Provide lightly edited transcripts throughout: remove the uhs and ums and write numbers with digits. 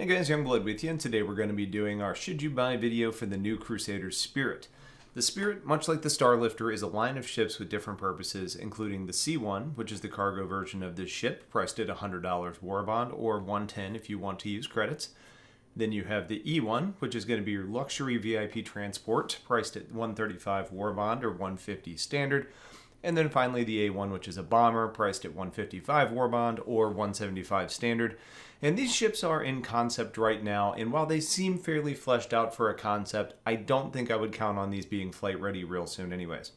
Hey guys, Youngblood with you, and today we're going to be doing our Should You Buy video for the new Crusader Spirit. The Spirit, much like the Starlifter, is a line of ships with different purposes, including the C1, which is the cargo version of this ship, priced at $100 war bond, or $110 if you want to use credits. Then you have the E1, which is going to be your luxury VIP transport, priced at $135 war bond, or $150 standard. And then finally the A1, which is a bomber, priced at $155 war bond or $175 standard. And these ships are in concept right now, and while they seem fairly fleshed out for a concept, I don't think I would count on these being flight ready real soon anyways.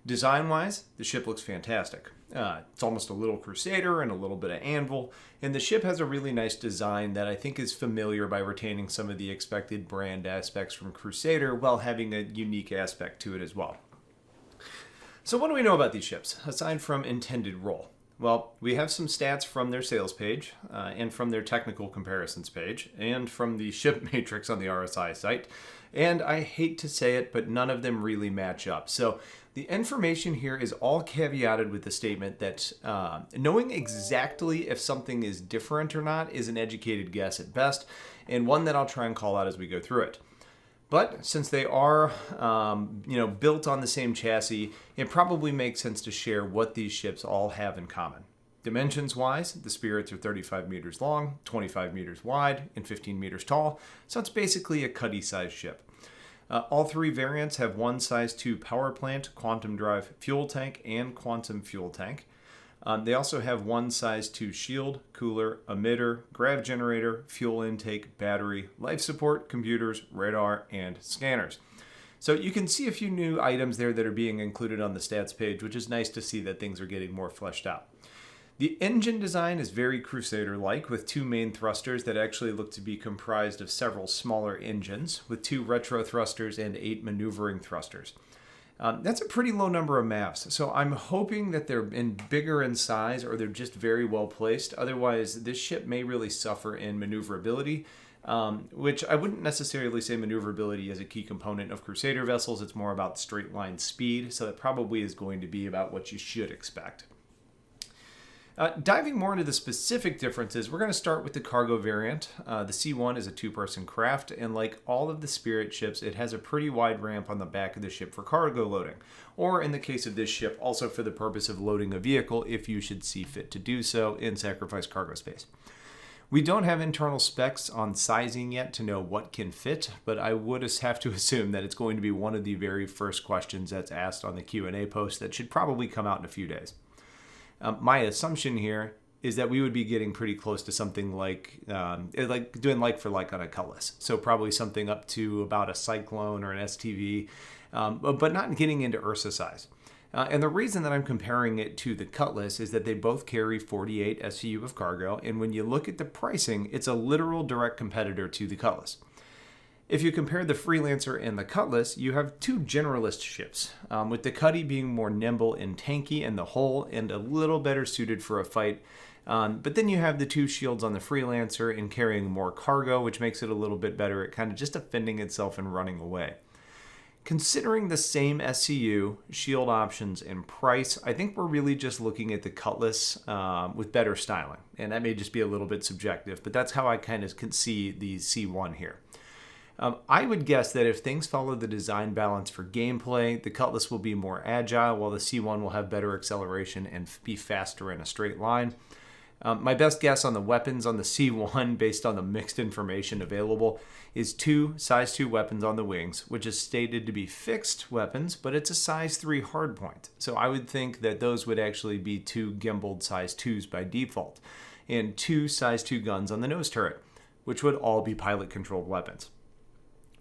Design-wise, the ship looks fantastic. It's almost a little Crusader and a little bit of anvil, and the ship has a really nice design that I think is familiar by retaining some of the expected brand aspects from Crusader while having a unique aspect to it as well. So what do we know about these ships, aside from intended role? Well, we have some stats from their sales page, and from their technical comparisons page, and from the ship matrix on the RSI site. And I hate to say it, but none of them really match up. So the information here is all caveated with the statement that knowing exactly if something is different or not is an educated guess at best, and one that I'll try and call out as we go through it. But since they are, built on the same chassis, it probably makes sense to share what these ships all have in common. Dimensions-wise, the Spirits are 35 meters long, 25 meters wide, and 15 meters tall, so it's basically a cuddy-sized ship. All three variants have one size 2 power plant, quantum drive fuel tank, and quantum fuel tank. They also have one size 2 shield, cooler, emitter, grav generator, fuel intake, battery, life support, computers, radar, and scanners. So you can see a few new items there that are being included on the stats page, which is nice to see that things are getting more fleshed out. The engine design is very Crusader-like, with 2 main thrusters that actually look to be comprised of several smaller engines, with 2 retro thrusters and 8 maneuvering thrusters. That's a pretty low number of mass, so I'm hoping that they're bigger in size or they're just very well placed. Otherwise, this ship may really suffer in maneuverability, which I wouldn't necessarily say maneuverability is a key component of Crusader vessels. It's more about straight line speed, so that probably is going to be about what you should expect. Diving more into the specific differences, we're going to start with the cargo variant. The C1 is a 2-person craft, and like all of the Spirit ships, it has a pretty wide ramp on the back of the ship for cargo loading, or in the case of this ship, also for the purpose of loading a vehicle if you should see fit to do so in sacrifice cargo space. We don't have internal specs on sizing yet to know what can fit, but I would have to assume that it's going to be one of the very first questions that's asked on the Q&A post that should probably come out in a few days. My assumption here is that we would be getting pretty close to something like doing like for like on a Cutlass. So probably something up to about a Cyclone or an STV, but not getting into Ursa size. And the reason that I'm comparing it to the Cutlass is that they both carry 48 SCU of cargo, and when you look at the pricing, it's a literal direct competitor to the Cutlass. If you compare the Freelancer and the Cutlass, you have 2 generalist ships, with the Cuddy being more nimble and tanky in the hull and a little better suited for a fight. But then you have the 2 shields on the Freelancer and carrying more cargo, which makes it a little bit better at kind of just defending itself and running away. Considering the same SCU, shield options, and price, I think we're really just looking at the Cutlass with better styling. And that may just be a little bit subjective, but that's how I kind of can see the C1 here. I would guess that if things follow the design balance for gameplay, the Cutlass will be more agile, while the C1 will have better acceleration and be faster in a straight line. My best guess on the weapons on the C1, based on the mixed information available, is 2 size 2 weapons on the wings, which is stated to be fixed weapons, but it's a size 3 hardpoint. So I would think that those would actually be 2 gimbaled size 2s by default, and 2 size 2 guns on the nose turret, which would all be pilot-controlled weapons.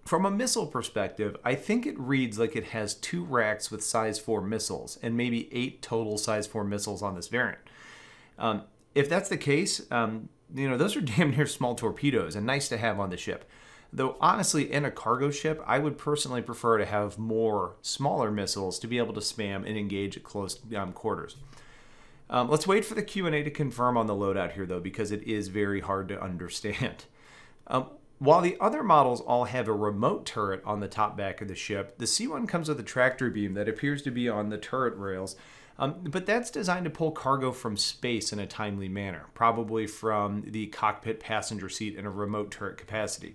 From a missile perspective, I think it reads like it has 2 racks with size 4 missiles and maybe 8 total size 4 missiles on this variant. If that's the case, those are damn near small torpedoes and nice to have on the ship. Though honestly, in a cargo ship, I would personally prefer to have more smaller missiles to be able to spam and engage at close quarters. Let's wait for the Q&A to confirm on the loadout here though, because it is very hard to understand. While the other models all have a remote turret on the top back of the ship, the C1 comes with a tractor beam that appears to be on the turret rails, But that's designed to pull cargo from space in a timely manner, probably from the cockpit passenger seat in a remote turret capacity.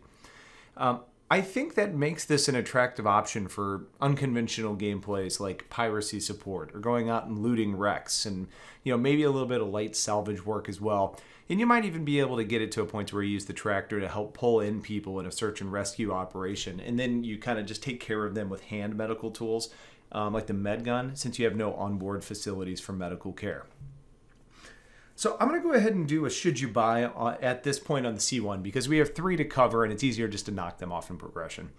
I think that makes this an attractive option for unconventional gameplays like piracy support or going out and looting wrecks and maybe a little bit of light salvage work as well. And you might even be able to get it to a point where you use the tractor to help pull in people in a search and rescue operation. And then you kind of just take care of them with hand medical tools like the med gun, since you have no onboard facilities for medical care. So I'm going to go ahead and do a should you buy at this point on the C1 because we have 3 to cover and it's easier just to knock them off in progression.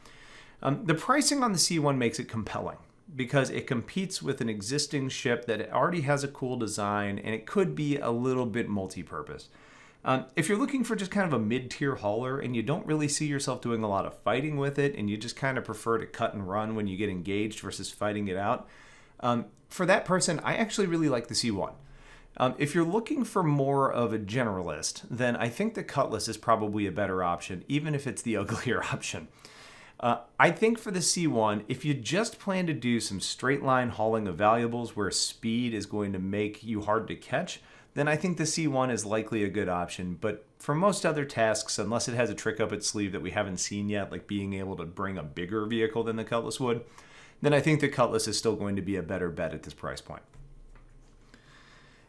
The pricing on the C1 makes it compelling because it competes with an existing ship that already has a cool design and it could be a little bit multi-purpose. If you're looking for just kind of a mid-tier hauler and you don't really see yourself doing a lot of fighting with it and you just kind of prefer to cut and run when you get engaged versus fighting it out, for that person, I actually really like the C1. If you're looking for more of a generalist, then I think the Cutlass is probably a better option, even if it's the uglier option. I think for the C1, if you just plan to do some straight line hauling of valuables where speed is going to make you hard to catch, then I think the C1 is likely a good option. But for most other tasks, unless it has a trick up its sleeve that we haven't seen yet, like being able to bring a bigger vehicle than the Cutlass would, then I think the Cutlass is still going to be a better bet at this price point.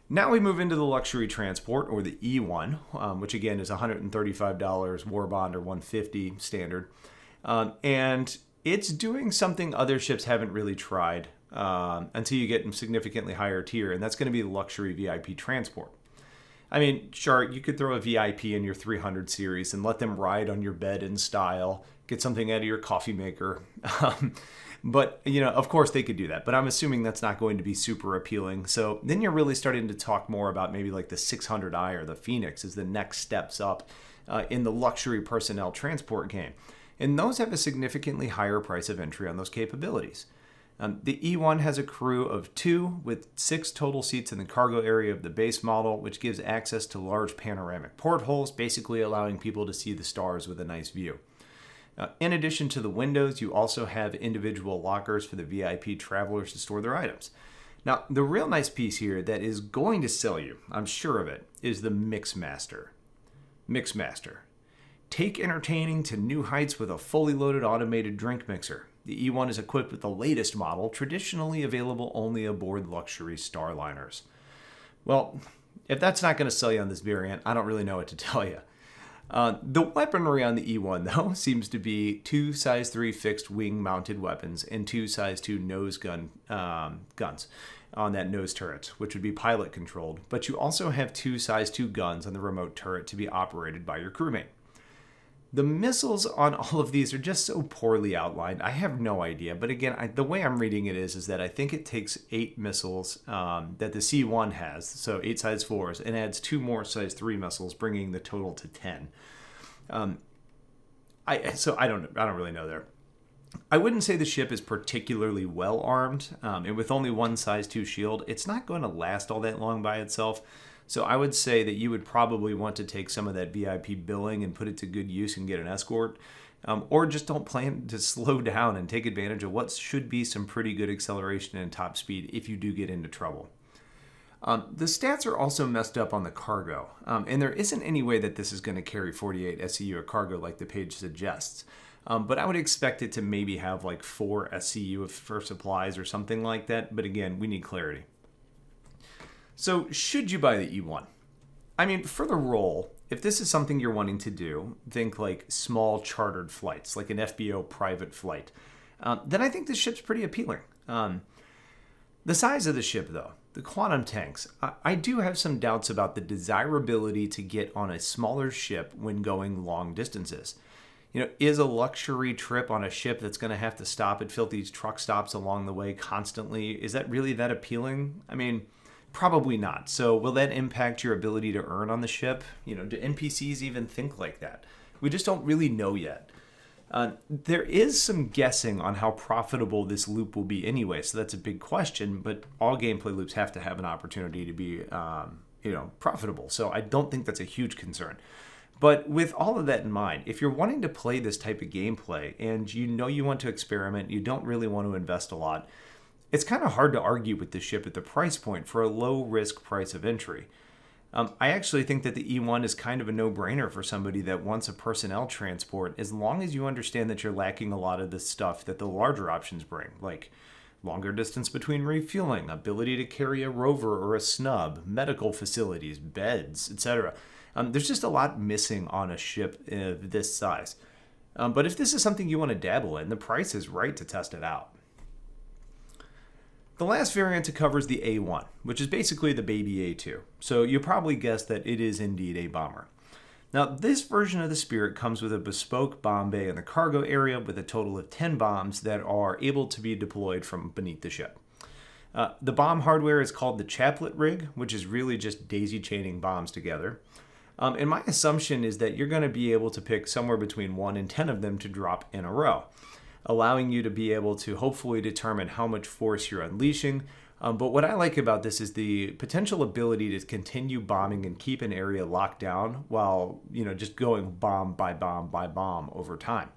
Now we move into the luxury transport, or the E1, which again is $135 war bond or $150 standard. And it's doing something other ships haven't really tried until you get significantly higher tier, and that's going to be the luxury VIP transport. I mean, sure, you could throw a VIP in your 300 series and let them ride on your bed in style, get something out of your coffee maker. But, of course they could do that. But I'm assuming that's not going to be super appealing. So then you're really starting to talk more about maybe like the 600i or the Phoenix as the next steps up in the luxury personnel transport game. And those have a significantly higher price of entry on those capabilities. The E1 has a crew of 2 with 6 total seats in the cargo area of the base model, which gives access to large panoramic portholes, basically allowing people to see the stars with a nice view. In addition to the windows, you also have individual lockers for the VIP travelers to store their items. Now, the real nice piece here that is going to sell you, I'm sure of it, is the Mixmaster. Mixmaster. Take entertaining to new heights with a fully loaded automated drink mixer. The E1 is equipped with the latest model, traditionally available only aboard luxury starliners. Well, if that's not going to sell you on this variant, I don't really know what to tell you. The weaponry on the E1, though, seems to be 2 size 3 fixed wing mounted weapons and 2 size 2 nose guns on that nose turret, which would be pilot controlled. But you also have 2 size 2 guns on the remote turret to be operated by your crewmate. The missiles on all of these are just so poorly outlined. I have no idea. But again, the way I'm reading it is that I think it takes 8 missiles that the C1 has, so 8 size 4s, and adds 2 more size 3 missiles, bringing the total to 10. I don't really know there. I wouldn't say the ship is particularly well armed, and with only 1 size 2 shield, it's not going to last all that long by itself. So I would say that you would probably want to take some of that VIP billing and put it to good use and get an escort, or just don't plan to slow down and take advantage of what should be some pretty good acceleration and top speed if you do get into trouble. The stats are also messed up on the cargo, and there isn't any way that this is going to carry 48 SCU of cargo like the page suggests. But I would expect it to maybe have like 4 SCU for supplies or something like that. But again, we need clarity. So should you buy the E1? I mean, for the role, if this is something you're wanting to do, think like small chartered flights, like an FBO private flight, then I think this ship's pretty appealing. The size of the ship, though, the quantum tanks, I do have some doubts about the desirability to get on a smaller ship when going long distances. Is a luxury trip on a ship that's going to have to stop at filthy truck stops along the way constantly, is that really that appealing? I mean, probably not. So will that impact your ability to earn on the ship? Do NPCs even think like that? We just don't really know yet. There is some guessing on how profitable this loop will be anyway, so that's a big question, but all gameplay loops have to have an opportunity to be profitable, so I don't think that's a huge concern. But with all of that in mind, if you're wanting to play this type of gameplay and you want to experiment, you don't really want to invest a lot, it's kind of hard to argue with the ship at the price point for a low-risk price of entry. I actually think that the E1 is kind of a no-brainer for somebody that wants a personnel transport, as long as you understand that you're lacking a lot of the stuff that the larger options bring, like longer distance between refueling, ability to carry a rover or a snub, medical facilities, beds, etc. There's just a lot missing on a ship of this size. But if this is something you want to dabble in, the price is right to test it out. The last variant to cover is the A1, which is basically the baby A2. So you'll probably guess that it is indeed a bomber. Now, this version of the Spirit comes with a bespoke bomb bay in the cargo area with a total of 10 bombs that are able to be deployed from beneath the ship. The bomb hardware is called the chaplet rig, which is really just daisy chaining bombs together. And my assumption is that you're going to be able to pick somewhere between 1 and 10 of them to drop in a row, allowing you to be able to hopefully determine how much force you're unleashing. But what I like about this is the potential ability to continue bombing and keep an area locked down while, just going bomb by bomb by bomb over time.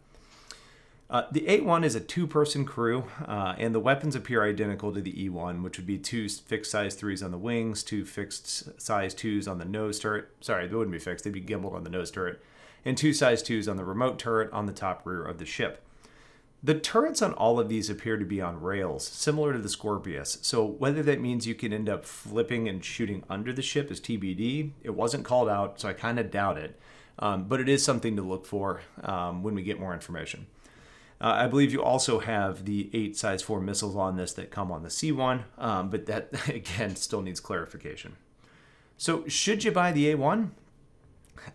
The A1 is a 2-person crew, and the weapons appear identical to the E1, which would be 2 fixed size 3s on the wings, 2 fixed size 2s on the nose turret. Sorry, they wouldn't be fixed, they'd be gimbaled on the nose turret, and 2 size 2s on the remote turret on the top rear of the ship. The turrets on all of these appear to be on rails, similar to the Scorpius, so whether that means you can end up flipping and shooting under the ship is TBD. It wasn't called out, so I kind of doubt it, but it is something to look for when we get more information. I believe you also have the 8 size 4 missiles on this that come on the C1, but that, again, still needs clarification. So should you buy the A1?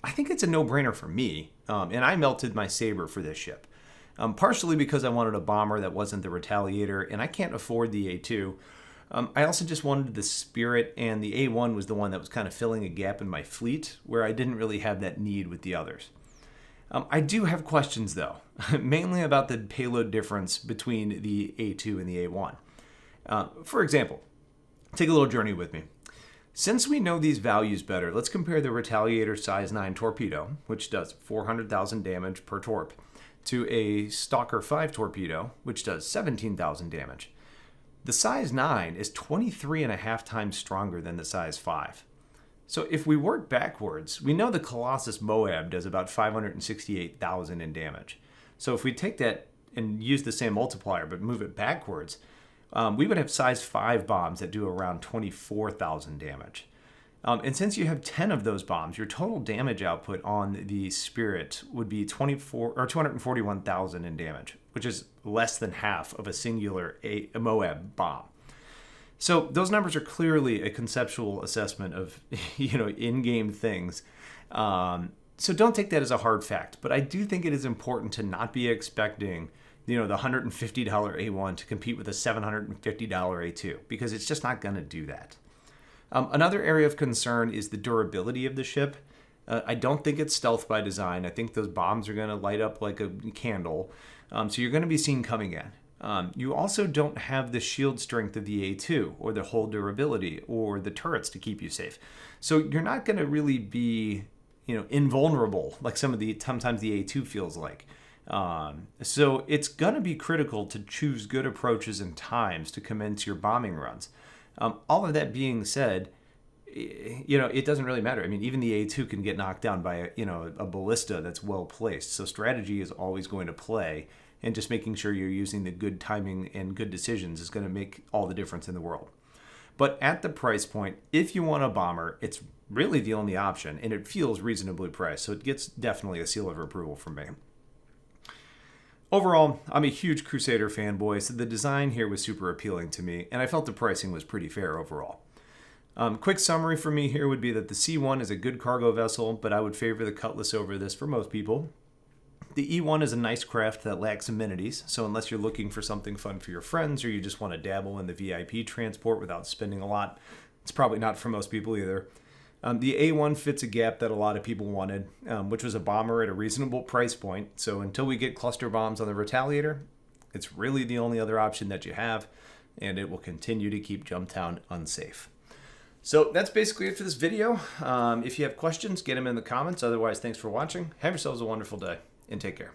I think it's a no-brainer for me, and I melted my saber for this ship. Partially because I wanted a bomber that wasn't the Retaliator, and I can't afford the A2. I also just wanted the Spirit, and the A1 was the one that was kind of filling a gap in my fleet where I didn't really have that need with the others. I do have questions, though, mainly about the payload difference between the A2 and the A1. For example, take a little journey with me. Since we know these values better, let's compare the Retaliator size 9 torpedo, which does 400,000 damage per torp, to a Stalker 5 torpedo, which does 17,000 damage. The size 9 is 23.5 times stronger than the size 5. So if we work backwards, we know the Colossus Moab does about 568,000 in damage. So if we take that and use the same multiplier but move it backwards, we would have size 5 bombs that do around 24,000 damage. And since you have 10 of those bombs, your total damage output on the Spirit would be 241,000 in damage, which is less than half of a singular Moab bomb. So those numbers are clearly a conceptual assessment of, in-game things. So don't take that as a hard fact, but I do think it is important to not be expecting, the $150 A1 to compete with a $750 A2, because it's just not going to do that. Another area of concern is the durability of the ship. I don't think it's stealth by design. I think those bombs are going to light up like a candle. So you're going to be seen coming in. You also don't have the shield strength of the A2 or the hull durability or the turrets to keep you safe. So you're not going to really be, invulnerable like sometimes the A2 feels like. So it's going to be critical to choose good approaches and times to commence your bombing runs. All of that being said, it doesn't really matter. I mean, even the A2 can get knocked down by a ballista that's well placed. So strategy is always going to play, and just making sure you're using the good timing and good decisions is going to make all the difference in the world. But at the price point, if you want a bomber, it's really the only option, and it feels reasonably priced. So it gets definitely a seal of approval from me. Overall, I'm a huge Crusader fanboy, so the design here was super appealing to me, and I felt the pricing was pretty fair overall. Quick summary for me here would be that the C1 is a good cargo vessel, but I would favor the Cutlass over this for most people. The E1 is a nice craft that lacks amenities, so unless you're looking for something fun for your friends or you just want to dabble in the VIP transport without spending a lot, it's probably not for most people either. The A1 fits a gap that a lot of people wanted, which was a bomber at a reasonable price point. So until we get cluster bombs on the Retaliator, it's really the only other option that you have, and it will continue to keep Jumptown unsafe. So that's basically it for this video. If you have questions, get them in the comments. Otherwise, thanks for watching. Have yourselves a wonderful day, and take care.